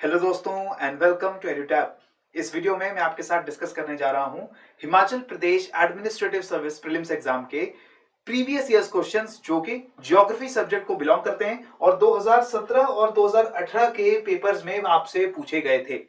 Hello दोस्तों and welcome to एडुटैप। इस video में मैं आपके साथ डिस्कस करने जा रहा हूं Himachal Pradesh administrative service prelims exam के प्रीवियस ईयर्स क्वेश्चंस जो कि ज्योग्राफी सब्जेक्ट को बिलोंग करते हैं और 2017 और 2018 के पेपर्स में आपसे पूछे गए थे।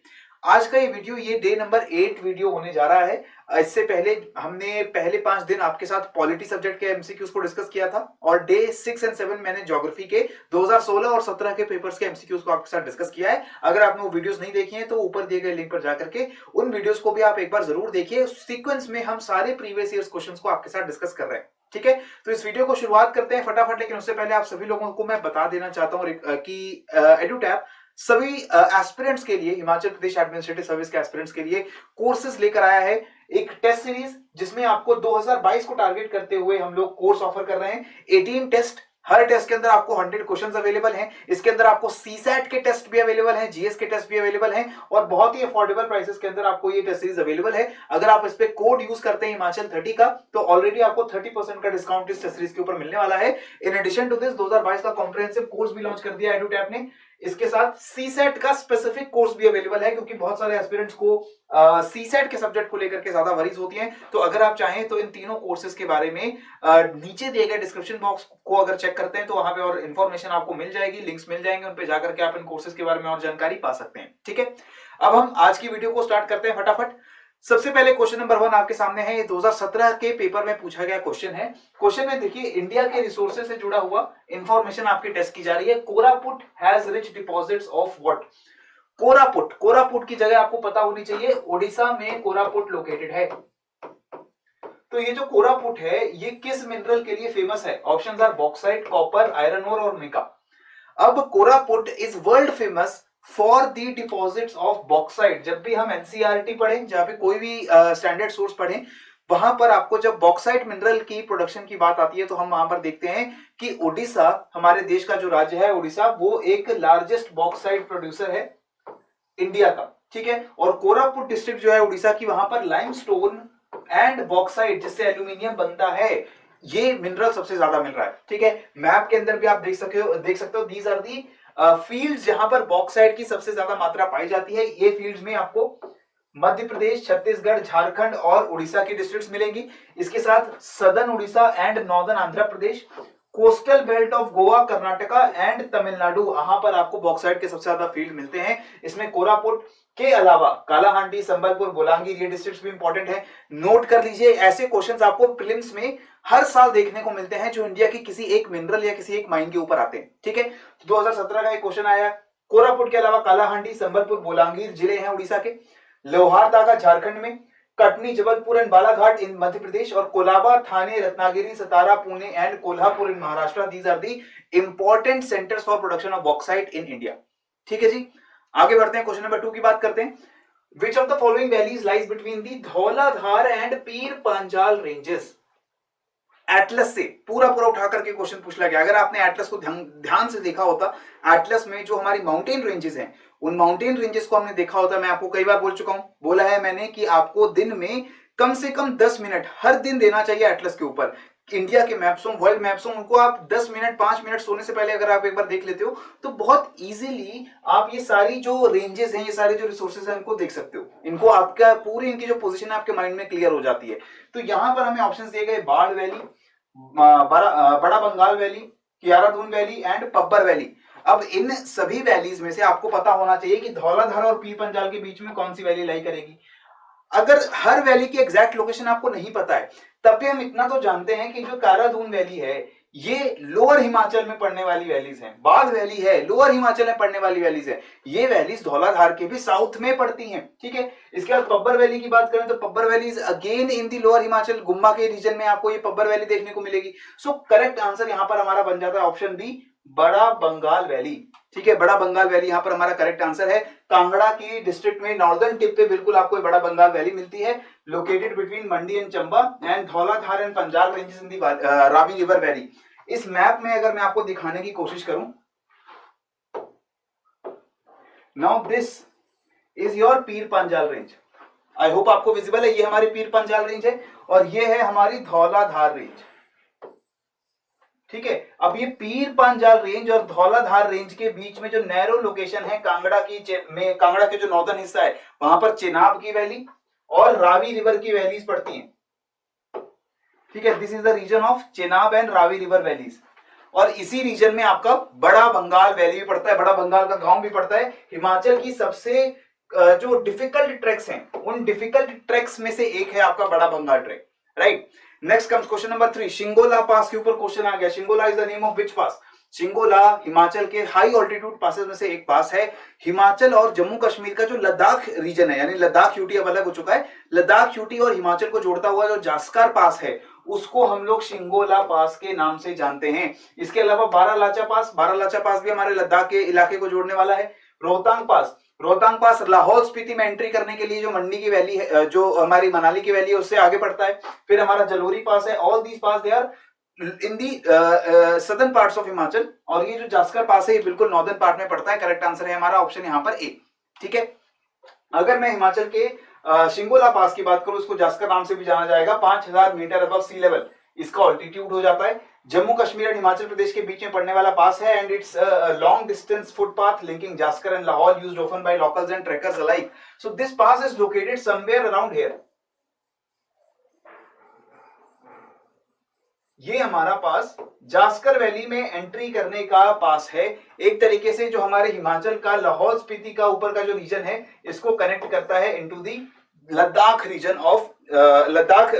आज का ये वीडियो ये डे नंबर 8 वीडियो होने जा रहा है। इससे पहले हमने पहले 5 दिन आपके साथ पॉलिटी सब्जेक्ट के एमसीक्यूज को डिस्कस किया था और डे 6 एंड 7 मैंने ज्योग्राफी के 2016 और 17 के पेपर्स के एमसीक्यूज को आपके साथ डिस्कस किया है। अगर आपने वो वीडियोस नहीं देखी हैं तो ऊपर दिए गए लिंक पर जाकर के उन वीडियोस को भी आप एक बार जरूर देखिए। सीक्वेंस में हम सारे प्रीवियस ईयर्स क्वेश्चंस को आपके साथ डिस्कस कर रहे हैं। ठीक है, तो इस वीडियो को शुरुआत करते हैं फटाफट। लेकिन उससे पहले आप सभी लोगों को मैं बता देना चाहता हूं कि एडुटैप सभी एस्पिरेंट्स के लिए, हिमाचल प्रदेश एडमिनिस्ट्रेटिव सर्विस के एस्पिरेंट्स के लिए कोर्सेज लेकर आया है। एक टेस्ट सीरीज जिसमें आपको 2022 को टारगेट करते हुए हम लोग कोर्स ऑफर कर रहे हैं। 18 टेस्ट, हर टेस्ट के अंदर आपको 100 क्वेश्चंस अवेलेबल हैं। इसके अंदर आपको सीसैट के टेस्ट भी अवेलेबल हैं, जीएस के टेस्ट भी अवेलेबल हैं और बहुत ही अफोर्डेबल प्राइसेस के अंदर आपको ये टेस्ट सीरीज अवेलेबल है। अगर आप इस पे कोड यूज करते हैं हिमाचल 30 का तो ऑलरेडी आपको 30% का डिस्काउंट इस टेस्ट सीरीज के ऊपर मिलने वाला है। इन एडिशन टू दिस 2022 का कॉम्प्रिहेंसिव कोर्स भी लॉन्च कर दिया एडुटैप ने। इसके साथ सीसेट का स्पेसिफिक कोर्स भी अवेलेबल है क्योंकि बहुत सारे एस्पिरेंट्स को सीसेट के सब्जेक्ट को लेकर के ज्यादा वरीज होती हैं। तो अगर आप चाहें तो इन तीनों कोर्सेज के बारे में नीचे दिए गए डिस्क्रिप्शन बॉक्स को अगर चेक करते हैं तो वहां पे और इन्फॉर्मेशन आपको मिल जाएगी, लिंक्स मिल जाएंगे, उन पे जाकर के आप इन कोर्सेज के बारे में और जानकारी पा सकते हैं। ठीक है, अब हम आज की वीडियो को स्टार्ट करते हैं फटाफट। सबसे पहले क्वेश्चन नंबर 1 आपके सामने है। ये 2017 के पेपर में पूछा गया क्वेश्चन है। क्वेश्चन में देखिए इंडिया के रिसोर्सेज से जुड़ा हुआ इंफॉर्मेशन आपकी टेस्ट की जा रही है। Koraput has rich deposits of what? Koraput, Koraput की जगह आपको पता होनी चाहिए, ओडिशा में कोरापुट लोकेटेड है। तो ये जो कोरापुट है ये किस मिनरल के लिए फेमस है? Options are bauxite, copper, iron ore और मिका। अब Koraput is world famous for the deposits of bauxite. जब भी हम एनसीईआरटी पढ़ें, जहां पे कोई भी स्टैंडर्ड सोर्स पढ़ें, वहां पर आपको जब बॉक्साइट मिनरल की प्रोडक्शन की बात आती है तो हम वहां पर देखते हैं कि ओडिशा, हमारे देश का जो राज्य है ओडिशा, वो एक लार्जेस्ट बॉक्साइट प्रोड्यूसर है इंडिया का। ठीक है, और कोरापुट डिस्ट्रिक्ट जो है उड़ीसा की, वहां पर लाइमस्टोन एंड बॉक्साइट जिससे एल्यूमिनियम बनता है, ये मिनरल सबसे ज्यादा मिल रहा है। ठीक है, मैप के अंदर भी आप देख सकते हो दीज आर दी फील्ड्स जहां पर बॉक्साइट की सबसे ज्यादा मात्रा पाई जाती है। ये फील्ड्स में आपको मध्य प्रदेश, छत्तीसगढ़, झारखंड और उड़ीसा की डिस्ट्रिक्ट्स मिलेंगी। इसके साथ southern Orissa and northern Andhra Pradesh, coastal belt of Goa, Karnataka and Tamil Nadu, वहां पर आपको बॉक्साइट के सबसे ज्यादा फील्ड मिलते हैं। इसमें कोरापुट के अलावा कालाहांडी, संबलपुर, बोलांगीर, ये डिस्ट्रिक्ट्स भी इंपॉर्टेंट है। नोट कर लीजिए, ऐसे क्वेश्चंस आपको प्रीलिम्स में हर साल देखने को मिलते हैं जो इंडिया की किसी एक मिनरल या किसी एक माइन के ऊपर आते हैं। ठीक है, 2017 का एक क्वेश्चन आया, कोरापुट के अलावा कालाहांडी, संबलपुर, बोलांगीर जिले हैं उड़ीसा के, लोहारदागा झारखंड में, कटनी, जबलपुर एंड बालाघाट इन मध्य प्रदेश, और Colaba, Thane, Ratnagiri, Satara, Pune and Kolhapur in Maharashtra. These are the important centres for production of bauxite in India. ठीक है जी, आगे बढ़ते हैं, क्वेश्चन नंबर 2 की बात करते हैं। विच of the following valleys lies between the Dhauladhar and Pir Panjal ranges? Atlas से पूरा पूरा उठा करके क्वेश्चन पूछा गया। अगर आपने एटलस को ध्यान से देखा होता, एटलस में जो हमारी माउंटेन रेंजेस हैं, उन माउंटेन रेंजेस को हमने देखा होता। मैं आपको कई बार बोल चुका हूं, बोला है मैंने कि आपको दिन में कम से कम 10 मिनट हर दिन देना चाहिए एटलस के ऊपर। इंडिया के मैप्स हो, वर्ल्ड मैप्स हो, उनको आप 10 मिनट 5 मिनट सोने से पहले अगर आप एक बार देख लेते हो तो बहुत इजीली आप ये सारी जो रेंजेस हैं, ये सारे जो रिसोर्सेज हैं, इनको देख सकते हो। इनको आपका पूरी इनकी जो पोजीशन है आपके माइंड में क्लियर हो जाती है। तो यहां पर हमें ऑप्शंस दिए गए, बाढ़ वैली, बड़ा बंगाल वैली, कियारादून वैली एंड पब्बर वैली। अब इन सभी वैलीज में से आपको पता होना चाहिए कि धौलाधार और पीर पंजाल के बीच में कौन सी वैली लाई करेगी। अगर हर वैली की एग्जैक्ट लोकेशन आपको नहीं पता है, तब भी हम इतना तो जानते हैं कि जो कारादून वैली है ये लोअर हिमाचल में पड़ने वाली वैलीज हैं। बाघ वैली है लोअर हिमाचल में पड़ने वाली वैलीज है। ये वैलीज धौलाधार के भी साउथ में पड़ती हैं। ठीक है, इसके बाद पब्बर वैली की बात करें तो Pabbar valley is again in the lower Himachal, गुम्बा के रीजन में आपको ये पब्बर वैली देखने को मिलेगी। सो करेक्ट आंसर यहां पर हमारा बन जाता है ऑप्शन बी, बड़ा बंगाल वैली। ठीक है, बड़ा बंगाल वैली यहां पर हमारा करेक्ट आंसर है। कांगड़ा की डिस्ट्रिक्ट में नॉर्दर्न टिप पे बिल्कुल आपको बड़ा बंगाल वैली मिलती है, located between Mandi and Chamba and Dhauladhar and Punjab ranges in the Ravi river valley. इस मैप में अगर मैं आपको दिखाने की कोशिश करूं, now this is your Pir Panjal range. I hope आपको विजिबल है, ये हमारी पीर पंजाल रेंज है और ये है हमारी धौलाधार रेंज। ठीक है। अब ये पीर पांजाल रेंज और धौलाधार रेंज के बीच में जो नैरो लोकेशन है कांगड़ा के जो नॉर्दर्न हिस्सा है वहां पर चेनाब की वैली और रावी रिवर की वैलीज पड़ती हैं। ठीक है, this is the region of Chenab and Ravi river valleys. और इसी रीजन में आपका बड़ा बंगाल वैली भी पड़ता है, बड़ा बंगाल का गांव भी पड़ता है। हिमाचल की सबसे जो डिफिकल्ट ट्रैक्स हैं उन डिफिकल्ट ट्रैक्स में से एक है आपका Bara Bangal track, right. Next comes question number 3। Shingola pass के ऊपर क्वेश्चन आ गया। Shingola is the name of which pass? Shingola Himachal के हाई ऑल्टीट्यूड पासेस में से एक पास है। हिमाचल और जम्मू कश्मीर का जो लद्दाख रीजन है, यानी लद्दाख यूटी अब अलग हो चुका है, लद्दाख यूटी और हिमाचल को जोड़ता हुआ जो जास्कर पास है उसको हम लोग शिंगोला पास के नाम से जानते हैं। इसके अलावा बारालाचा पास भी हमारे लद्दाख के इलाके को जोड़ने वाला है। रोहतांग पास लाहौल स्पीति में एंट्री करने के लिए जो मंडी की वैली है, जो हमारी मनाली की वैली है, उससे आगे पड़ता है। फिर हमारा जलोरी पास है। All these pass they are in the southern parts of Himachal. और ये जो जास्कर पास है ये बिल्कुल नॉर्दर्न पार्ट में पड़ता है। करेक्ट आंसर है हमारा ऑप्शन यहाँ पर ए। ठीक है, अगर मैं हिमाचल के शिंगोला पास की बात करूं, उसको जास्कर नाम से भी जाना जाएगा। 5000 मीटर अबव सी लेवल इसका ऑल्टीट्यूड हो जाता है। जम्मू कश्मीर और हिमाचल प्रदेश के बीच में पड़ने वाला पास है and it's long distance footpath linking Zanskar and Lahaul used often by locals and trekkers alike. So this pass is located somewhere around here. ये हमारा पास जास्कर वैली में एंट्री करने का पास है। एक तरीके से जो हमारे हिमाचल का लाहौल स्पीति का ऊपर का जो रीजन है इसको कनेक्ट करता है into the Ladakh region of Ladakh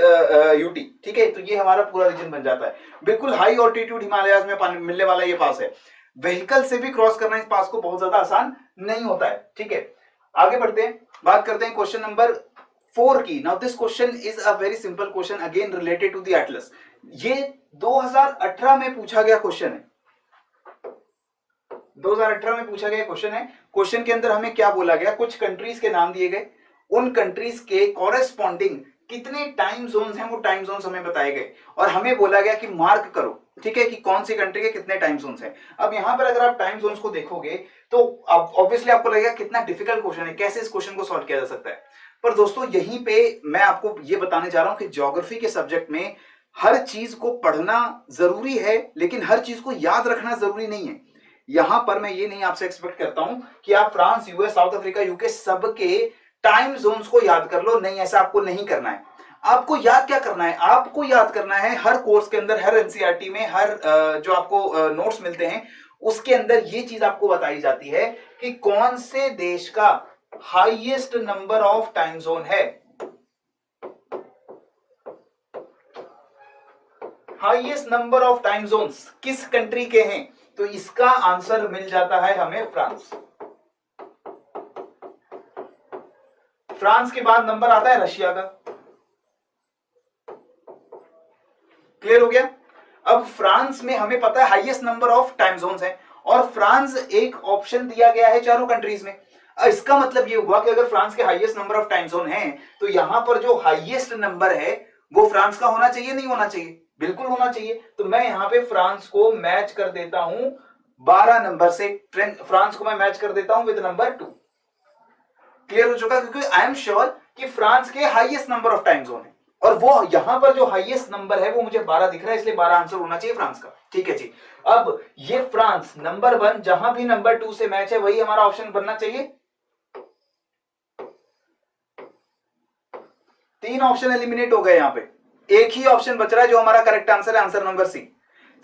UT. ठीक है, तो ये हमारा पूरा रीजन बन जाता है। बिल्कुल हाई ऑल्टीट्यूड हिमालयाज में मिलने वाला ये पास है। व्हीकल से भी क्रॉस करना इस पास को बहुत ज्यादा आसान नहीं होता है। ठीक है, आगे बढ़ते हैं, बात करते हैं क्वेश्चन नंबर 4 की। Now this question is a very simple question again related to the atlas. ये 2018 में पूछा गया क्वेश्चन है। 2018 में पूछा गया क्वेश्चन है। क्वेश्चन के अंदर हमें क्या बोला गया, कुछ कंट्रीज के नाम दिए गए, उन कंट्रीज के कॉरेस्पॉन्डिंग कितने टाइम जोन्स हैं वो टाइम जोन्स हमें बताए गए और हमें बोला गया कि मार्क करो, ठीक है, कि कौन सी कंट्री के कितने टाइम जोन्स हैं। अब यहां पर अगर आप टाइम जोन्स को देखोगे तो ऑब्वियसली आपको लगेगा कितना डिफिकल्ट क्वेश्चन है, कैसे इस क्वेश्चन को सॉल्व किया जा सकता है। पर दोस्तों यहीं पे मैं आपको ये बताने जा रहा हूं कि ज्योग्राफी के सब्जेक्ट में हर चीज को पढ़ना जरूरी है लेकिन हर चीज को याद रखना जरूरी नहीं है। यहां पर मैं ये नहीं आपसे एक्सपेक्ट करता हूं कि आप France, US, south Africa, UK सबके टाइम जोन्स को याद कर लो। नहीं, ऐसा आपको नहीं करना है। आपको याद क्या करना है, आपको याद करना है हर कोर्स के अंदर, हर एनसीईआरटी में, हर जो आपको नोट्स मिलते हैं उसके अंदर ये चीज आपको बताई जाती है कि कौन से देश का highest number of time zone है। Highest number of time zones किस कंट्री के हैं, तो इसका आंसर मिल जाता है हमें फ्रांस। फ्रांस के बाद नंबर आता है रशिया का। क्लियर हो गया। अब फ्रांस में हमें पता है highest number of time Jones है और फ्रांस एक ऑप्शन दिया गया है चारों कंट्रीज में। इसका मतलब ये हुआ कि अगर फ्रांस के highest number of time zone है तो यहां पर जो हाईएस्ट नंबर है वो फ्रांस का होना चाहिए, नहीं होना चाहिए? बिल्कुल होना चाहिए। तो मैं यहां पे फ्रांस को मैच कर देता हूं 12 नंबर से, फ्रांस को मैं मैच कर देता हूं विद नंबर 2। क्लियर हो चुका, क्योंकि आई एम श्योर कि फ्रांस के highest number of time zone है और वो यहां पर जो हाईएस्ट नंबर है वो मुझे 12 दिख रहा है, इसलिए 12 आंसर होना चाहिए फ्रांस का। ठीक है जी। अब ये फ्रांस नंबर 1 जहां भी नंबर 2 से मैच है वही हमारा ऑप्शन बनना चाहिए। 3 ऑप्शन एलिमिनेट हो गए, यहां पे एक ही ऑप्शन बच रहा है जो हमारा करेक्ट आंसर है, आंसर नंबर सी।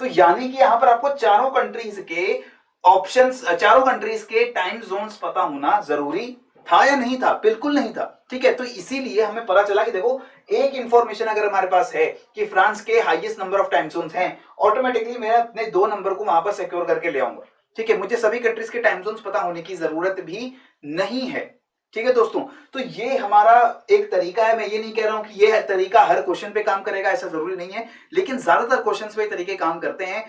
तो यानी कि यहां पर आपको चारों कंट्रीज के ऑप्शंस, चारों कंट्रीज के टाइम जोन्स पता होना जरूरी था या नहीं था? बिल्कुल नहीं था। ठीक है, तो इसीलिए हमें पता चला कि देखो एक इंफॉर्मेशन अगर हमारे पास है कि फ्रांस के highest number of time Jones हैं, ऑटोमेटिकली मैं अपने 2 नंबर को वहां पर सिक्योर करके ले आऊंगा। ठीक है, मुझे सभी कंट्रीज के टाइम जोन्स पता होने की जरूरत भी नहीं है। ठीक है दोस्तों, तो ये हमारा एक तरीका है। मैं ये नहीं कह रहा हूं कि ये तरीका हर क्वेश्चन पे काम करेगा, ऐसा जरूरी नहीं है, लेकिन ज्यादातर क्वेश्चंस पे तरीके काम करते हैं।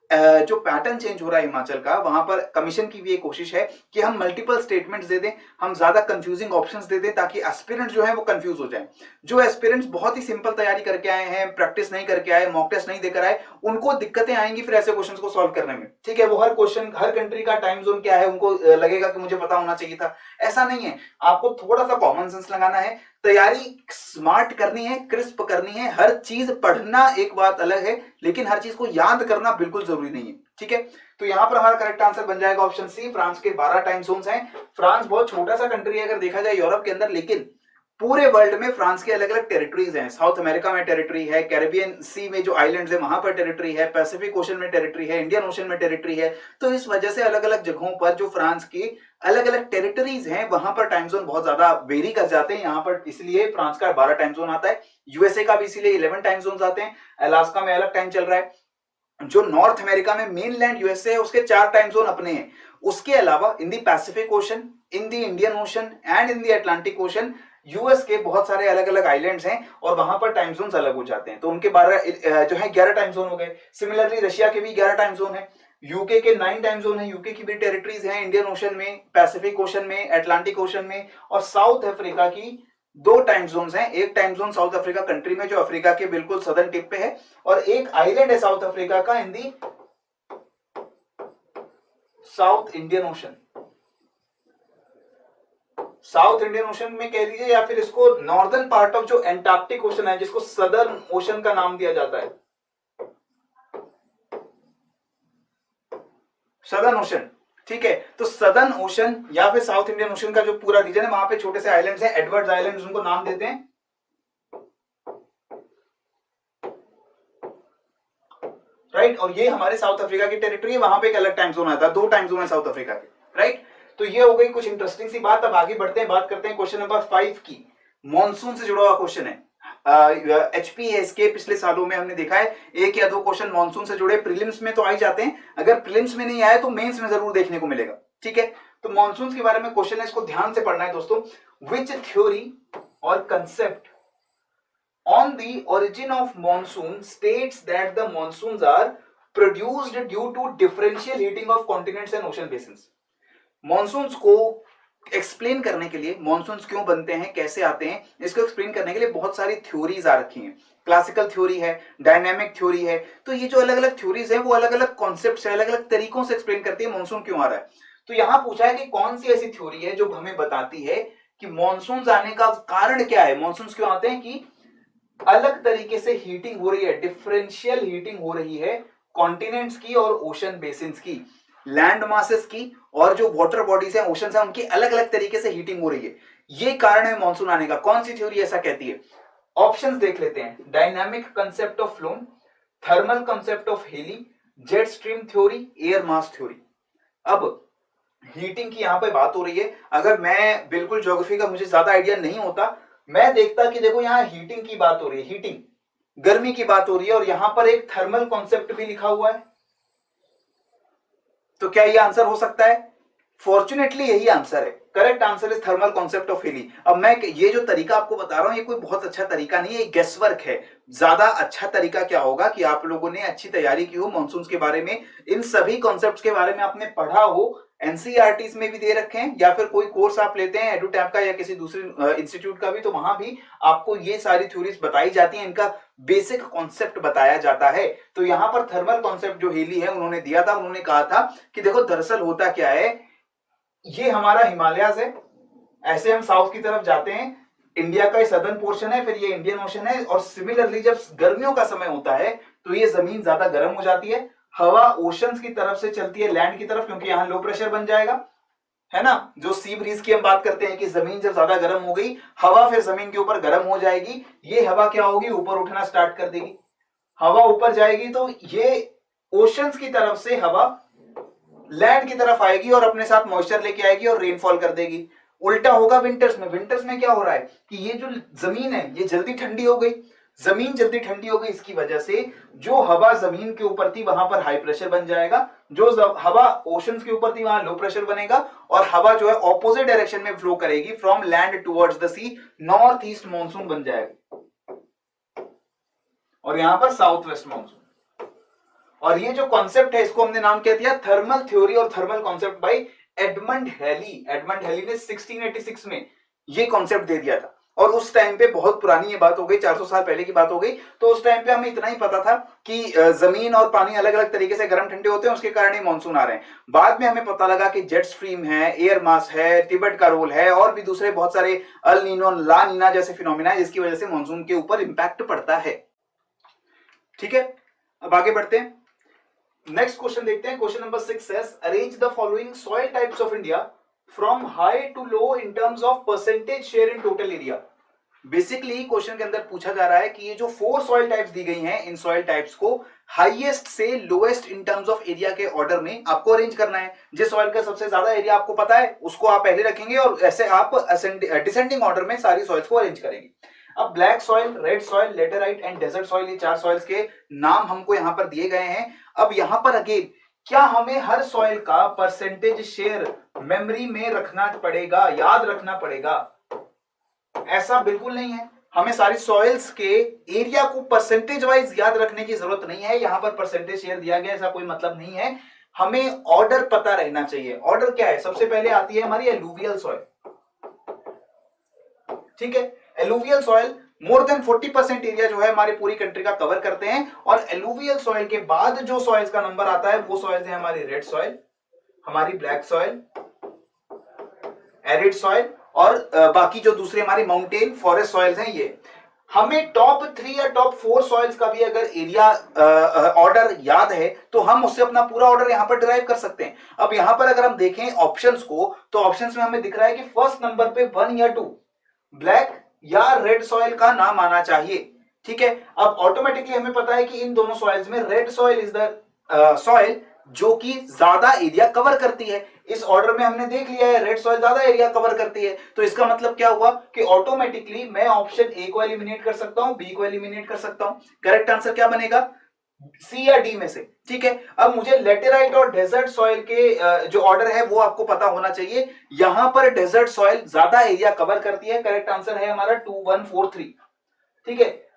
जो पैटर्न चेंज हो रहा है हिमाचल का, वहां पर कमीशन की भी एक कोशिश है कि हम मल्टीपल स्टेटमेंट्स दे दें, हम ज्यादा कंफ्यूजिंग ऑप्शंस दे दें ताकि एस्पिरेंट्स जो है वो कंफ्यूज हो जाए। जो एस्पिरेंट्स बहुत ही सिंपल तैयारी करके आए हैं, प्रैक्टिस नहीं करके आए, मॉक टेस्ट नहीं देकर आए, उनको दिक्कतें आएंगी फिर ऐसे क्वेश्चंस को सॉल्व करने में। ठीक है, वो हर क्वेश्चन, हर कंट्री का टाइम जोन क्या है उनको लगेगा कि मुझे पता होना चाहिए था। ऐसा नहीं है, आपको थोड़ा सा कॉमन सेंस लगाना है, तैयारी स्मार्ट करनी है, क्रिस्प करनी है। हर चीज पढ़ना एक बात अलग है, लेकिन हर चीज को याद करना बिल्कुल जरूरी नहीं है, ठीक है। तो यहां पर हमारा करेक्ट आंसर बन जाएगा ऑप्शन सी, फ्रांस के 12 टाइम जोन्स हैं। फ्रांस बहुत छोटा सा कंट्री है अगर देखा जाए यूरोप के अंदर, लेकिन पूरे वर्ल्ड में फ्रांस की अलग अलग टेरिटरीज हैं। साउथ अमेरिका में टेरिटरी है, कैरेबियन सी में जो आइलैंड्स है वहां पर टेरिटरी है, पैसिफिक ओशन में टेरिटरी है, इंडियन ओशन में टेरिटरी है। तो इस वजह से अलग अलग जगहों पर जो फ्रांस की अलग अलग टेरिटरीज हैं वहां पर टाइम जोन बहुत ज्यादा वेरी कर जाते हैं। यहाँ पर इसलिए फ्रांस का 12 टाइम जोन आता है, यूएसए का भी इसीलिए 11 टाइम जोन आते हैं, अलास्का में अलग टाइम चल रहा है। जो नॉर्थ अमेरिका में मेनलैंड यूएसए है उसके 4 टाइम जोन अपने हैं। उसके अलावा in the Pacific Ocean, in the Indian Ocean and in the Atlantic Ocean US के बहुत सारे अलग अलग आइलैंड्स हैं और वहां पर टाइम जोन अलग हो जाते हैं। तो उनके 12 जो है 11 टाइम जोन हो गए। सिमिलरली रशिया के भी 11 टाइम जोन है, यूके के 9 टाइम जोन है, यूके की भी टेरिटरीज हैं इंडियन ओशन में, पैसिफिक ओशन में, अटलांटिक ओशन में। और साउथ अफ्रीका की 2 टाइम जोन्स हैं। एक time zone south Africa country में जो अफ्रीका के बिल्कुल सदर्न टिप पे है, और एक आइलैंड है साउथ अफ्रीका का in the South Indian Ocean. South Indian Ocean में कह लीजिए, या फिर इसको नॉर्दर्न पार्ट ऑफ जो एंटार्क्टिक ओशन है जिसको सदर्न ओशन का नाम दिया जाता है, सदर्न ओशन, ठीक है। तो सदर्न ओशन या फिर साउथ इंडियन ओशन का जो पूरा रीजन है वहां पे छोटे से आइलैंड्स हैं, एडवर्ड्स आइलैंड्स उनको नाम देते हैं, राइट। और ये हमारे साउथ अफ्रीका की टेरिटरी है, वहां पे एक अलग टाइम जोन आता है, 2 टाइम जोन है साउथ अफ्रीका के, राइट। तो ये हो गई कुछ इंटरेस्टिंग सी बात। अब आगे बढ़ते हैं, बात करते हैं क्वेश्चन नंबर 5 की। मॉनसून से जुड़ा हुआ क्वेश्चन है। एचपीएस के पिछले सालों में हमने देखा है 1 या 2 क्वेश्चन मॉनसून से जुड़े प्रीलिम्स में तो आ ही जाते हैं, अगर प्रीलिम्स में नहीं आए तो मेंस में जरूर देखने को मिलेगा, ठीक है। तो मॉनसून के बारे में क्वेश्चन है, इसको ध्यान से पढ़ना है दोस्तों। विच थ्योरी और concept on the origin of monsoon states that the monsoons are produced due to differential heating of continents and ocean basins। Monsoons को एक्सप्लेन करने के लिए, मॉनसून्स क्यों बनते हैं, कैसे आते हैं, इसको एक्सप्लेन करने के लिए बहुत सारी थ्योरीज आ रखी हैं। क्लासिकल थ्योरी है, डायनामिक थ्योरी है। तो ये जो अलग अलग थ्योरीज है वो अलग अलग कॉन्सेप्ट से, अलग अलग तरीकों से एक्सप्लेन करती है मॉनसून क्यों आ रहा है। तो यहां पूछा है कि कौन सी ऐसी थ्योरी है जो हमें बताती है कि मॉनसून आने का कारण क्या है, मॉनसून क्यों आते हैं, कि अलग तरीके से हीटिंग हो रही है, डिफरेंशियल हीटिंग हो रही है कॉन्टिनेंट्स की और ओशन बेसिन्स की, लैंड मासेस की और जो वाटर बॉडीज हैं, ओशन है, उनकी अलग अलग तरीके से हीटिंग हो रही है। ये कारण है मॉनसून आने का। कौन सी थ्योरी ऐसा कहती है? ऑप्शंस देख लेते हैं। Dynamic concept of Flohn, thermal concept of Halley, jet stream theory, air mass theory. अब हीटिंग की यहां पे बात हो रही है। अगर मैं बिल्कुल ज्योग्राफी का मुझे ज्यादा आइडिया नहीं होता, मैं देखता कि देखो यहां हीटिंग की बात हो रही है, हीटिंग गर्मी की बात हो रही है, और यहां पर एक थर्मल कॉन्सेप्ट भी लिखा हुआ है। तो क्या ये आंसर हो सकता है? फॉर्चुनेटली यही आंसर है। Correct answer is thermal concept of Halley. अब मैं ये जो तरीका आपको बता रहा हूं ये कोई बहुत अच्छा तरीका नहीं है, ये गेस वर्क है। ज्यादा अच्छा तरीका क्या होगा कि आप लोगों ने अच्छी तैयारी की हो मॉनसून के बारे में, इन सभी कॉन्सेप्ट्स के बारे में आपने पढ़ा हो, एनसीईआरटीज में भी दे रखे हैं, या फिर कोई कोर्स आप लेते हैं एडुटैप का या किसी दूसरे इंस्टीट्यूट का भी, तो वहां भी आपको ये सारी थ्योरीज बताई जाती हैं, इनका बेसिक कॉन्सेप्ट बताया जाता है। तो यहां पर थर्मल कॉन्सेप्ट जो हेली है उन्होंने दिया था, उन्होंने कहा था कि देखो दरअसल होता क्या है, ये हमारा हिमालयाज है, ऐसे हम साउथ की तरफ जाते हैं, इंडिया का सदर्न पोर्शन है, फिर ये इंडियन ओशन है, और सिमिलरली जब गर्मियों का समय होता है तो ये जमीन ज्यादा गर्म हो जाती है, हवा ओशंस की तरफ से चलती है लैंड की तरफ, क्योंकि यहां लो प्रेशर बन जाएगा, है ना। जो सी ब्रीज की हम बात करते हैं कि जमीन जब ज्यादा गर्म हो गई, हवा फिर जमीन के ऊपर गर्म हो जाएगी, ये हवा क्या होगी, ऊपर उठना स्टार्ट कर देगी। हवा ऊपर जाएगी तो ये ओशंस की तरफ से हवा लैंड की तरफ आएगी और अपने साथ मॉइस्चर लेके आएगी और रेनफॉल कर देगी। उल्टा होगा विंटर्स में। विंटर्स में क्या हो रहा है कि ये जो जमीन है ये जल्दी ठंडी हो गई, जमीन जल्दी ठंडी हो गई, इसकी वजह से जो हवा जमीन के ऊपर थी वहां पर हाई प्रेशर बन जाएगा, जो हवा ओशंस के ऊपर थी वहां लो प्रेशर बनेगा, और हवा जो है ऑपोजिट डायरेक्शन में फ्लो करेगी from land towards the sea, north east monsoon बन जाएगा, और यहां पर साउथ वेस्ट मॉनसून। और ये जो कॉन्सेप्ट है इसको हमने नाम क्या दिया, थर्मल थ्योरी और thermal concept by Edmund Halley. Edmund Halley ने 1686 में ये कॉन्सेप्ट दे दिया था। और उस टाइम पे बहुत पुरानी ये बात हो गई, 400 साल पहले की बात हो गई। तो उस टाइम पे हमें इतना ही पता था कि जमीन और पानी अलग अलग तरीके से गर्म ठंडे होते हैं, उसके कारण ही मानसून आ रहे हैं। बाद में हमें पता लगा कि जेट स्ट्रीम है, एयर मास है, तिब्बत का रोल है और भी दूसरे बहुत सारे अल नीनो, ला नीना जैसे फिनोमिना है जिसकी वजह से मानसून के ऊपर इंपैक्ट पड़ता है। ठीक है, अब आगे बढ़ते हैं, नेक्स्ट क्वेश्चन देखते हैं। Question number 6 says arrange the following soil types of India from high to low in terms of percentage share in total area। Basically question के अंदर पूछा जा रहा है कि ये जो 4 सॉइल टाइप्स दी गई हैं, इन सॉइल टाइप्स को हाईएस्ट से lowest in terms of area के ऑर्डर में आपको अरेंज करना है। जिस सॉइल का सबसे ज्यादा एरिया आपको पता है उसको आप पहले रखेंगे और ऐसे आप डिसेंडिंग ऑर्डर में सारी सॉइल्स को अरेंज करेंगे। अब black soil, red soil, laterite and desert soil, ये 4 सॉइल्स के नाम हमको यहां पर दिए गए हैं। अब यहां पर अगेन क्या हमें हर सॉइल का परसेंटेज शेयर मेमोरी में रखना पड़ेगा, याद रखना पड़ेगा? ऐसा बिल्कुल नहीं है। हमें सारी सॉइल्स के एरिया को परसेंटेज वाइज याद रखने की जरूरत नहीं है। यहां पर परसेंटेज शेयर दिया गया ऐसा कोई मतलब नहीं है। हमें ऑर्डर पता रहना चाहिए। ऑर्डर क्या है? सबसे पहले आती है हमारी एलुवियल सॉइल। ठीक है, alluvial soil more than 40% area जो है हमारी पूरी कंट्री का कवर करते हैं। और एलुवियल सॉइल के बाद जो सॉइल्स का नंबर आता है वो सॉइल्स है हमारी रेड सॉइल, हमारी ब्लैक सॉइल, एरिड सॉइल और बाकी जो दूसरे हमारी माउंटेन फॉरेस्ट सॉइल्स हैं। ये हमें टॉप 3 या टॉप 4 सॉइल्स का भी अगर एरिया ऑर्डर याद है तो हम उससे अपना पूरा ऑर्डर यहां पर डिराइव कर सकते हैं। अब यहां पर अगर हम देखें ऑप्शंस को तो ऑप्शंस में हमें दिख रहा है कि फर्स्ट नंबर पे 1 या 2 ब्लैक या रेड सॉइल का नाम आना चाहिए। ठीक है, अब ऑटोमेटिकली हमें पता है कि इन दोनों सॉइल्स में red soil is the soil जो कि ज्यादा एरिया कवर करती है। इस ऑर्डर में हमने देख लिया है रेड सॉइल ज्यादा एरिया कवर करती है। तो इसका मतलब क्या हुआ कि ऑटोमेटिकली मैं ऑप्शन ए को एलिमिनेट कर सकता हूं, बी को एलिमिनेट कर सकता हूं। करेक्ट आंसर क्या बनेगा? सी या डी में से। ठीक है, अब मुझे लेटेराइट और डेजर्ट सॉइल के जो ऑर्डर है वो आपको पता होना चाहिए। यहां पर डेजर्ट सॉइल ज्यादा एरिया कवर करती है। करेक्ट आंसर है हमारा 2 1 4 3। ठीक है,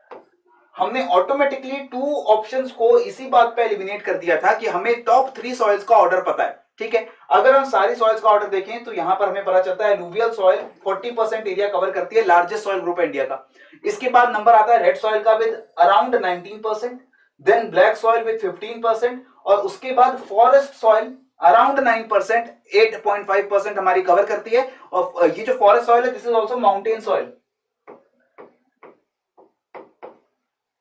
हमने ऑटोमेटिकली 2 ऑप्शंस को इसी बात पे एलिमिनेट कर दिया था कि हमें टॉप 3 सॉइल्स का ऑर्डर पता है। ठीक है, अगर हम सारी सॉइल्स का ऑर्डर देखें तो यहां पर हमें पता चलता है एलुवियल सॉइल 40% एरिया कवर करती है, लार्जेस्ट सॉइल ग्रुप है इंडिया का। इसके बाद नंबर आता है रेड सॉइल का with around 19%, then black soil with 15% और उसके बाद फॉरेस्ट सॉइल अराउंड 9%, 8.5% हमारी कवर करती है। और ये जो फॉरेस्ट सॉइल है this is also mountain soil.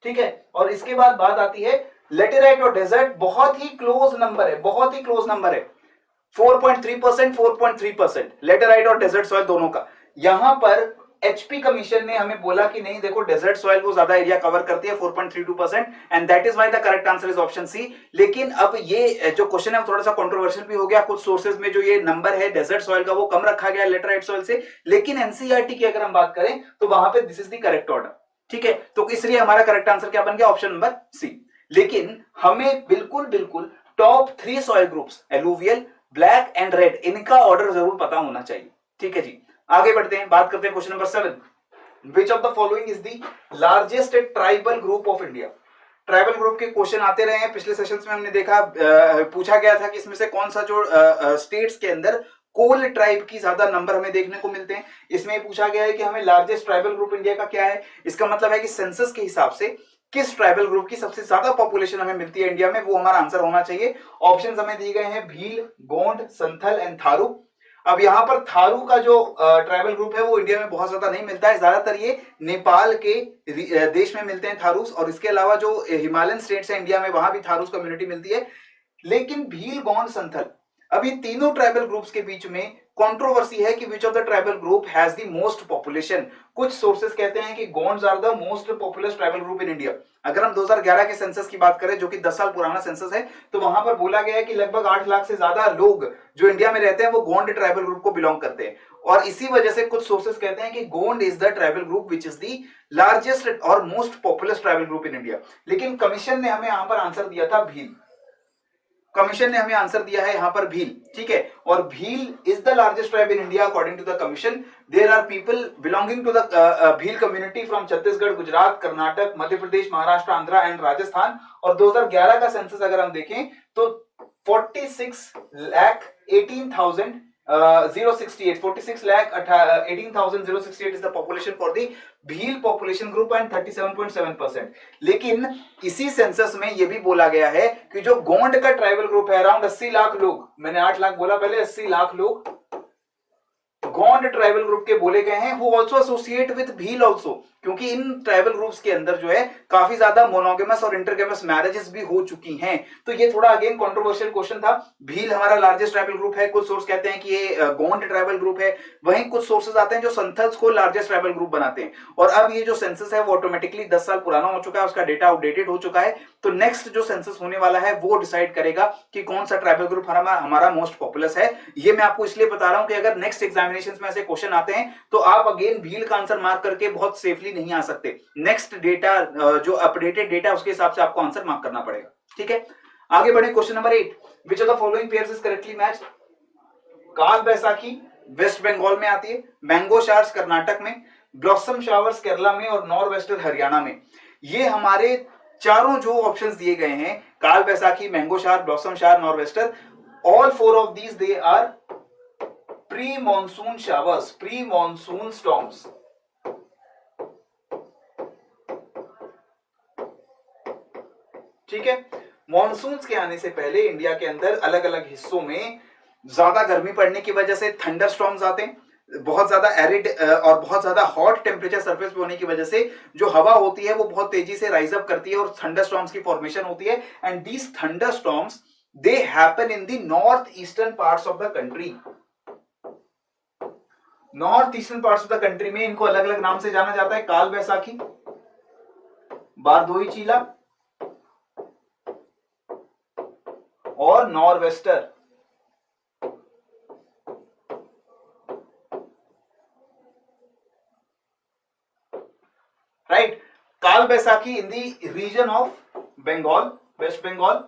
ठीक है, और इसके बाद बात आती है लेटेराइट और डेजर्ट, बहुत ही क्लोज नंबर है, बहुत ही क्लोज नंबर है, 4.3%, 4.3% लेटेराइट और डेजर्ट सॉइल दोनों का। यहां पर एचपी कमीशन ने हमें बोला कि नहीं देखो डेजर्ट सॉइल वो ज्यादा एरिया कवर करती है 4.32% and that is why the correct answer is option C. लेकिन अब ये जो क्वेश्चन है वो थोड़ा सा कंट्रोवर्शियल भी हो गया। कुछ सोर्सेज में जो ये नंबर है डेजर्ट सॉइल का वो कम रखा गया लेटेराइट सॉइल से, लेकिन एनसीईआरटी की अगर हम बात करें तो वहां पे this is the correct order. ठीक है, तो इसलिए हमारा करेक्ट आंसर क्या बन गया? Option number C. लेकिन हमें बिल्कुल बिल्कुल top 3 soil groups alluvial, black and red, इनका ऑर्डर जरूर पता होना चाहिए। ठीक है जी, आगे बढ़ते हैं, बात करते हैं question number 7। Which of the following is the largest tribal group of India? Tribal group के क्वेश्चन आते रहे हैं पिछले सेशंस में। हमने देखा पूछा गया था कि इसमें से कौन सा जो स्टेट्स के अंदर कोल ट्राइब की ज्यादा नंबर हमें देखने को मिलते हैं। इसमें पूछा गया है कि हमें लार्जेस्ट ट्राइबल ग्रुप इंडिया का क्या है। इसका मतलब है कि सेंसस के हिसाब से किस ट्राइबल ग्रुप की सबसे ज्यादा पॉपुलेशन हमें मिलती है इंडिया में, वो हमारा आंसर होना चाहिए। ऑप्शंस हमें दिए गए हैं भील, गोंड, संथल एंड थारू। अब यहाँ पर थारू का जो ट्राइबल ग्रुप है वो इंडिया में बहुत ज्यादा नहीं मिलता है, ज्यादातर ये नेपाल के देश में मिलते हैं थारूस, और इसके अलावा जो हिमालयन स्टेट्स है इंडिया में वहां भी थारूस कम्युनिटी मिलती है। लेकिन भील, गोंड, संथल, अब ये तीनों ट्राइबल ग्रुप्स के बीच में कंट्रोवर्सी है कि which of the tribal group has the most population. कुछ सोर्सेस कहते हैं कि Gonds are the most popular tribal group in India. अगर हम 2011 के सेंसस की बात करें जो कि 10 साल पुराना सेंसस है, तो वहां पर बोला गया है कि लगभग 8 लाख से ज्यादा लोग जो इंडिया में रहते हैं वो गोंड ट्राइबल ग्रुप को बिलोंग करते हैं। और इसी वजह से कुछ सोर्सेस कहते हैं कि Gond is the tribal group which is the largest और most popular tribal group in India. लेकिन कमीशन ने हमें यहां पर आंसर दिया था भील। कमीशन ने हमें आंसर दिया है यहां पर भील। ठीक है, और Bhil is the largest tribe in India according to the commission. There are people belonging to the Bhil community from Chhattisgarh, Gujarat, Karnataka, Madhya Pradesh, Maharashtra, Andhra and Rajasthan. और 2011 का सेंसस अगर हम देखें तो 46,18,000 068 46,18,068 is the population for the Bhil population group and 37.7%। लेकिन इसी सेंसस में ये भी बोला गया है कि जो गोंड का ट्राइबल ग्रुप है अराउंड 80 लाख लोग, मैंने 8 लाख बोला पहले, 80 लाख लोग गोंड ट्राइबल ग्रुप के बोले गए हैं, who also associate with Bhil also, क्योंकि इन ट्राइबल ग्रुप्स के अंदर जो है काफी ज्यादा मोनोगेमस और इंटरगेमस मैरिजेस भी हो चुकी हैं। तो ये थोड़ा अगेन कंट्रोवर्शियल क्वेश्चन था। भील हमारा लार्जेस्ट ट्राइबल ग्रुप है, कुछ सोर्स कहते हैं कि ये गोंड ट्राइबल ग्रुप है, वहीं कुछ सोर्सेज आते हैं जो संथल्स को लार्जेस्ट ट्राइबल ग्रुप बनाते हैं। और अब ये जो सेंसस है वो ऑटोमेटिकली 10 साल पुराना हो चुका है, उसका डेटा आउटडेटेड हो चुका है। तो नेक्स्ट जो सेंसस होने वाला है वो डिसाइड करेगा कि कौन सा ट्राइबल ग्रुप हमारा मोस्ट पॉपुलस है। ये मैं आपको इसलिए बता रहा हूं कि अगर नेक्स्ट एग्जामिनेशन में ऐसे क्वेश्चन आते हैं तो आप अगेन भील का आंसर मार्क करके बहुत सेफली नहीं आ सकते। नेक्स्ट डेटा जो अपडेटेड डेटा उसके हिसाब से आपको आंसर मार्क करना पड़ेगा। ठीक है, आगे बढ़े। Question number 8, which of the following pairs is correctly matched? काल बैसाखी वेस्ट बंगाल में आती है, मैंगो शावर्स कर्नाटक में, ब्लॉसम शावर्स केरला में और नॉर्थ वेस्टर हरियाणा में। ये हमारे चारों जो ऑप्शंस दिए गए हैं, Kal Baisakhi, mango shower, blossom shower, north wester, all 4 of these they are pre monsoon showers, pre monsoon storms. ठीक है, मॉनसून्स के आने से पहले इंडिया के अंदर अलग अलग हिस्सों में ज्यादा गर्मी पड़ने की वजह से थंडर स्टॉर्म्स आते हैं, बहुत ज्यादा एरिड और बहुत ज्यादा हॉट टेम्परेचर सरफेस पे होने की वजह से जो हवा होती है वो बहुत तेजी से राइज अप करती है और थंडर स्टॉर्म्स की फॉर्मेशन होती है। And these thunder storms they happen in the north eastern parts of the country. North eastern parts of the country में इनको अलग अलग नाम से जाना जाता है, काल बैसाखी, बारदोई चीला और nor'wester. Right, Kal Baisakhi in the region of Bengal, West Bengal,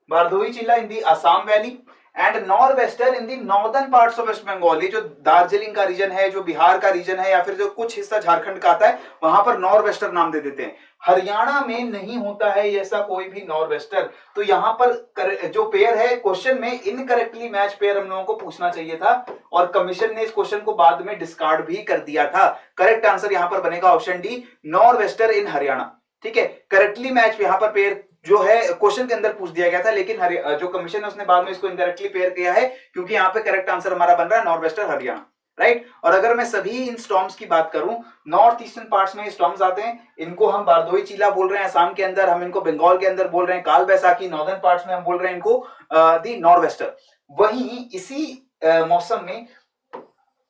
Bordoichila in the Assam valley and nor'wester in the northern parts of West Bengal. ये जो दार्जिलिंग का रीजन है, जो बिहार का रीजन है या फिर जो कुछ हिस्सा झारखंड का आता है वहां पर नॉर्वेस्टर नाम दे देते हैं। हरियाणा में नहीं होता है ऐसा कोई भी नॉर्वेस्टर। तो यहां पर जो पेयर है क्वेश्चन में इनकरेक्टली मैच पेयर हम लोगों को पूछना चाहिए था और कमीशन ने इस क्वेश्चन को बाद में डिस्कार्ड भी कर दिया था। करेक्ट आंसर यहां पर बनेगा ऑप्शन डी, नॉर्वेस्टर इन हरियाणा। ठीक है, करेक्टली मैच यहां पर पेयर जो है क्वेश्चन के अंदर पूछ दिया गया था, लेकिन जो कमीशन है उसने बाद में इसको इनडायरेक्टली पेयर किया है क्योंकि यहाँ पे करेक्ट आंसर हमारा बन रहा है नॉर्वेस्टर हरियाणा। राइट, और अगर मैं सभी इन स्टॉर्म्स की बात करूं, नॉर्थ ईस्टर्न पार्ट्स में स्टॉर्म्स आते हैं, इनको हम बारदोई चीला बोल रहे हैं असम के अंदर, हम इनको बंगाल के अंदर बोल रहे हैं काल बैसाखी, नॉर्दर्न पार्ट्स में हम बोल रहे हैं इनको दी नॉर्वेस्टर। वहीं इसी मौसम में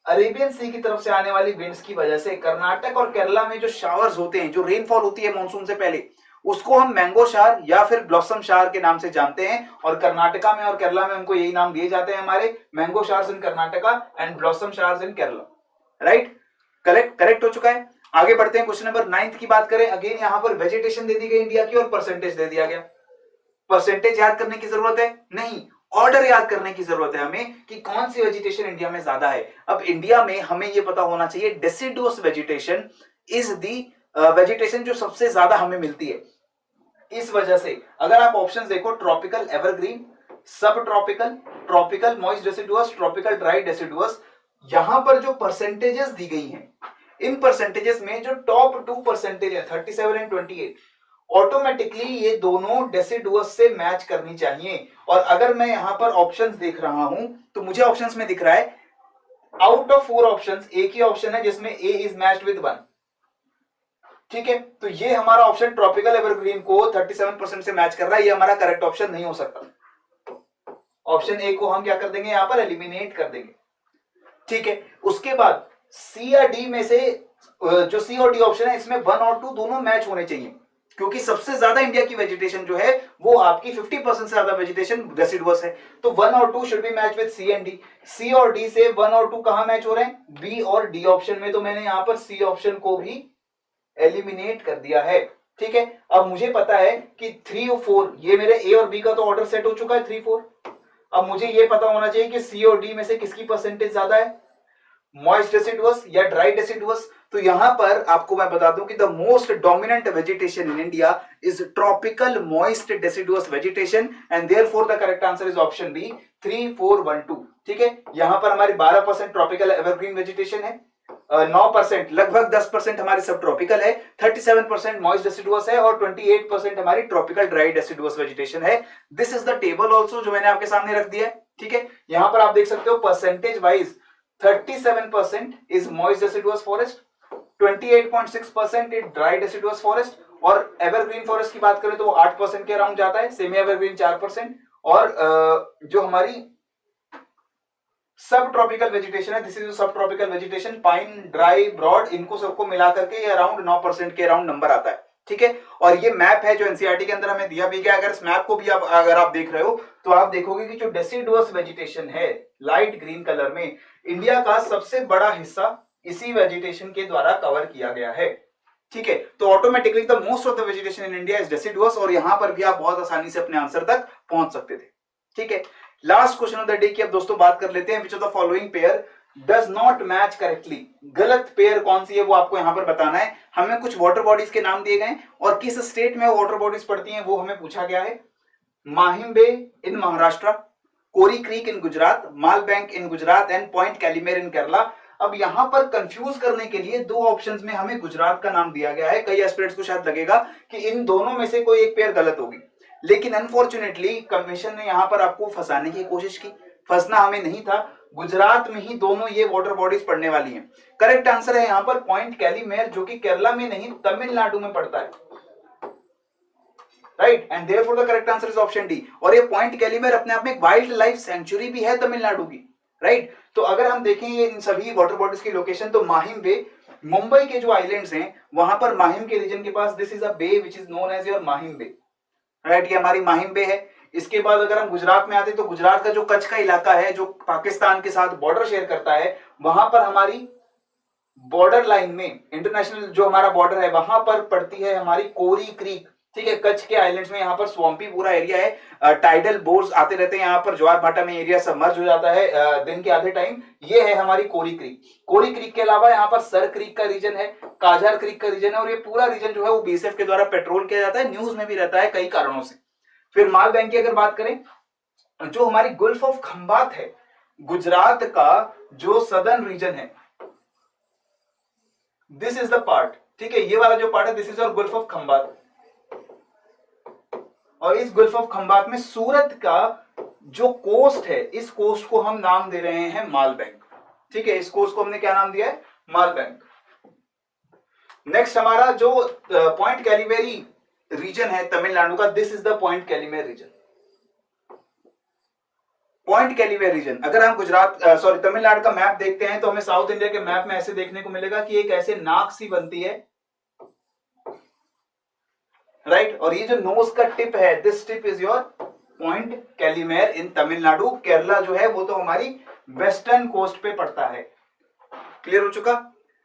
अरेबियन सी की तरफ से आने वाली विंड्स की वजह से कर्नाटक और केरला में जो शावर्स होते हैं, जो रेनफॉल होती है मॉनसून से पहले, उसको हम मैंगो शावर या फिर ब्लॉसम शावर के नाम से जानते हैं। और कर्नाटका में और केरला में उनको यही नाम दिए जाते हैं हमारे, mango showers in Karnataka and blossom showers in Kerala. Right, correct हो चुका है। आगे बढ़ते हैं, क्वेश्चन नंबर 9 की बात करें। अगेन यहां पर वेजिटेशन दे दी गई इंडिया की और परसेंटेज दे दिया गया। परसेंटेज याद करने की जरूरत है नहीं, ऑर्डर याद करने की जरूरत है हमें कि कौन सी वेजिटेशन इंडिया में ज्यादा है। अब इंडिया में हमें यह पता होना चाहिए deciduous vegetation is the vegetation जो सबसे ज्यादा हमें मिलती है। इस वजह से अगर आप ऑप्शंस देखो, ट्रॉपिकल एवरग्रीन, सब tropical, tropical moist deciduous, tropical dry deciduous, यहां पर जो परसेंटेजेस दी गई हैं, इन परसेंटेजेस में जो टॉप 2 परसेंटेज है 37 एंड 28, ऑटोमेटिकली ये दोनों डेसिडुअस से मैच करनी चाहिए। और अगर मैं यहां पर ऑप्शंस देख रहा हूं तो मुझे ऑप्शंस में दिख रहा है आउट ऑफ 4 ऑप्शंस एक ही ऑप्शन है जिसमें ए इज मैच्ड विद 1। ठीक है, तो ये हमारा ऑप्शन ट्रॉपिकल एवरग्रीन को 37% से मैच कर रहा है, ये हमारा करेक्ट ऑप्शन नहीं हो सकता। ऑप्शन ए को हम क्या कर देंगे, यहां पर एलिमिनेट कर देंगे। ठीक है, उसके बाद सी या डी में से जो सी और डी ऑप्शन है इसमें 1 और 2 दोनों मैच होने चाहिए, क्योंकि सबसे ज्यादा इंडिया की वेजिटेशन जो है वो आपकी 50% से ज्यादा वेजिटेशन डेसिडुअस है। तो 1 और 2 should be match with C and D. C और डी से 1 और 2 कहां मैच हो रहे हैं, बी और डी ऑप्शन में। तो मैंने यहां पर सी ऑप्शन को भी एलिमिनेट कर दिया है। ठीक है, अब मुझे पता है कि 3 और 4 ये मेरे ए और बी का तो ऑर्डर सेट हो चुका है 3, 4। अब मुझे ये पता होना चाहिए कि सी और डी में से किसकी परसेंटेज ज्यादा है, मॉइस्ट डेसिडुअस या ड्राई डेसिडुअस। तो यहां पर आपको मैं बता दूं कि the most dominant vegetation in India is tropical moist deciduous vegetation and therefore the correct answer is option B, 3412। ठीक है, यहां पर हमारी 12% ट्रॉपिकल एवरग्रीन वेजिटेशन है, 9% लगभग 10% हमारे सब ट्रॉपिकल है, 37% मॉइस्ट डेसिडुअस है और 28% हमारी ट्रॉपिकल ड्राई डेसिडुअस वेजिटेशन है। This is the table also जो मैंने आपके सामने रख दिया है। ठीक है, यहां पर आप देख सकते हो percentage wise 37% is moist deciduous forest, 28.6% is dry deciduous forest, और एवरग्रीन फॉरेस्ट की बात करें तो वो 8% के अराउंड जाता है, सेमी एवरग्रीन 4%, और जो हमारी सब ट्रॉपिकल वेजिटेशन है, this is subtropical vegetation, pine, dry, broad, इनको सबको मिलाकर के ये अराउंड 9% के अराउंड नंबर आता है। ठीक है, और ये मैप है जो एनसीईआरटी के अंदर हमें दिया भी गया। अगर इस मैप को भी अगर आप देख रहे हो तो आप देखोगे कि जो डेसिडुअस वेजिटेशन है लाइट ग्रीन कलर में, इंडिया का सबसे बड़ा हिस्सा इसी वेजिटेशन के द्वारा कवर किया गया है। ठीक है, तो automatically the most of the vegetation in India is deciduous, और यहां पर भी आप बहुत आसानी से अपने आंसर तक पहुंच सकते थे। ठीक है, last question of the day की अब दोस्तों बात कर लेते हैं। विच of the following pair does not match correctly, गलत पेयर कौन सी है वो आपको यहां पर बताना है। हमें कुछ वाटर बॉडीज के नाम दिए गए और किस स्टेट में वाटर बॉडीज पड़ती हैं वो हमें पूछा गया है। Mahim bay in Maharashtra, Kori creek in Gujarat, Mal bank in Gujarat and point Calimere in Kerala. अब यहां पर कंफ्यूज करने के लिए दो ऑप्शंस में हमें गुजरात का नाम दिया गया है। कई एस्पिरेंट्स को शायद लगेगा कि इन दोनों में से कोई एक पेयर गलत होगी, लेकिन अनफॉर्चुनेटली कमीशन ने यहां पर आपको फंसाने की कोशिश की। फंसना हमें नहीं था, गुजरात में ही दोनों ये वाटर बॉडीज पड़ने वाली हैं। करेक्ट आंसर है यहां पर पॉइंट कैलीमेर, जो कि केरला में नहीं तमिलनाडु में पड़ता है। Right, and therefore the correct answer is option D. और ये पॉइंट कैलीमेर अपने आप में एक वाइल्ड लाइफ सेंचुरी भी है तमिलनाडु की। राइट, तो अगर हम देखें ये इन सभी वाटर बॉडीज की लोकेशन, तो माहिम बे मुंबई के जो आइलैंड्स हैं वहां पर माहिम के रीजन के पास this is a bay which is known as your Mahim bay. Right, ये हमारी माहिम बे है। इसके बाद अगर हम गुजरात में आते तो गुजरात का जो कच्छ का इलाका है जो पाकिस्तान के साथ बॉर्डर शेयर करता है, वहां पर हमारी बॉर्डर लाइन में इंटरनेशनल जो हमारा बॉर्डर है वहां पर पड़ती है हमारी कोरी क्रीक। ठीक है, कच्छ के आइलैंड्स में यहाँ पर स्वाम्पी पूरा एरिया है, टाइडल बोर्ड्स आते रहते हैं, यहाँ पर ज्वार भाटा में एरिया सबमर्ज हो जाता है दिन के आधे टाइम। ये है हमारी कोरी क्रीक। कोरी क्रीक के अलावा यहाँ पर सर क्रीक का रीजन है, काजार क्रीक का रीजन है, और ये पूरा रीजन जो है वो बीएसएफ के द्वारा पेट्रोल किया जाता है, न्यूज में भी रहता है कई कारणों से। फिर माल बैंक की अगर बात करें, जो हमारी गुल्फ ऑफ खंबात है, गुजरात का जो सदर्न रीजन है, दिस इज द पार्ट। ठीक है, ये वाला जो पार्ट है दिस इज और गुल्फ ऑफ खंबात, और इस गुल्फ ऑफ खंबात में सूरत का जो कोस्ट है, इस कोस्ट को हम नाम दे रहे हैं माल बैंक। ठीक है, इस कोस्ट को हमने क्या नाम दिया है, माल बैंक। नेक्स्ट हमारा जो पॉइंट कैलिमेरी रीजन है तमिलनाडु का, this is the point Calimere region. Point Calimere region, अगर हम तमिलनाडु का मैप देखते हैं तो हमें साउथ इंडिया के मैप में ऐसे देखने को मिलेगा कि एक ऐसे नाक सी बनती है। राइट, और ये जो नोज का टिप है, this tip is your point Calimere in Tamil Nadu. Kerala जो है वो तो हमारी वेस्टर्न कोस्ट पे पड़ता है। क्लियर हो चुका?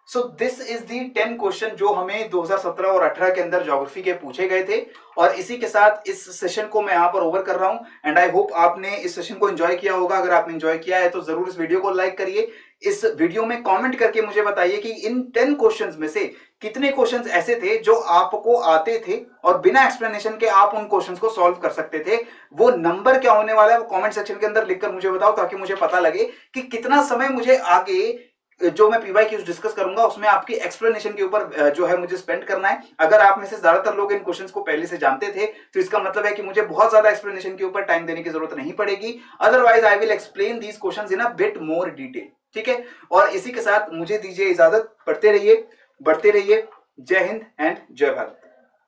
So this is the 10 question जो हमें 2017 और 18 के अंदर ज्योग्राफी के पूछे गए थे, और इसी के साथ इस सेशन को मैं यहां पर ओवर कर रहा हूं। एंड आई होप आपने इस सेशन को एंजॉय किया होगा। अगर आपने एंजॉय किया है तो जरूर इस वीडियो को लाइक करिए। इस वीडियो में कमेंट करके मुझे बताइए कि इन 10 क्वेश्चंस में से कितने क्वेश्चंस ऐसे थे जो आपको आते थे और बिना एक्सप्लेनेशन के आप उन क्वेश्चंस को सॉल्व कर सकते थे। वो नंबर क्या होने वाला है वो कमेंट सेक्शन के अंदर लिखकर मुझे बताओ, ताकि मुझे पता लगे कि कितना समय मुझे आगे जो मैं पीवाईक्यूज डिस्कस करूंगा उसमें आपकी एक्सप्लेनेशन के ऊपर जो है मुझे स्पेंड करना है। अगर आप में से ज्यादातर लोग इन क्वेश्चंस को पहले से जानते थे तो इसका मतलब है कि मुझे बहुत ज्यादा एक्सप्लेनेशन के ऊपर टाइम देने की जरूरत नहीं पड़ेगी। Otherwise I will explain these questions in a bit more detail. ठीक है, और इसी के साथ मुझे दीजिए इजाजत। पढ़ते रहिए, बढ़ते रहिए। जय हिंद एंड जय भारत।